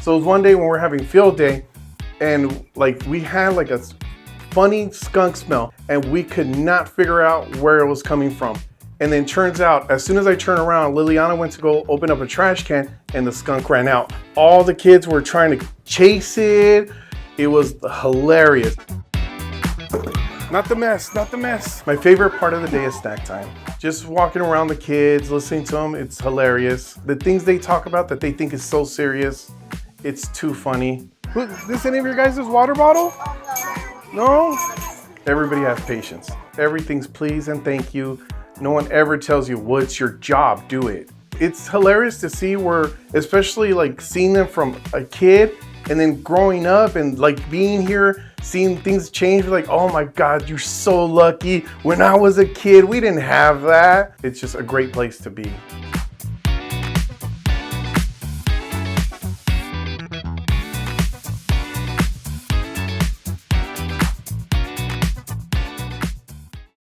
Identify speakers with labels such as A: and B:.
A: So it was one day when we're having field day, and like we had like a funny skunk smell, and we could not figure out where it was coming from. And then turns out, as soon as I turn around, Liliana went to go open up a trash can and the skunk ran out. All the kids were trying to chase it. It was hilarious. Not the mess, not the mess. My favorite part of the day is snack time. Just walking around the kids, listening to them, it's hilarious. The things they talk about that they think is so serious, it's too funny. Is this any of your guys' water bottle? No? Everybody has patience. Everything's please and thank you. No one ever tells you, well, it's your job, do it. It's hilarious to see where, especially like seeing them from a kid and then growing up and like being here, seeing things change, like, oh my God, you're so lucky. When I was a kid, we didn't have that. It's just a great place to be.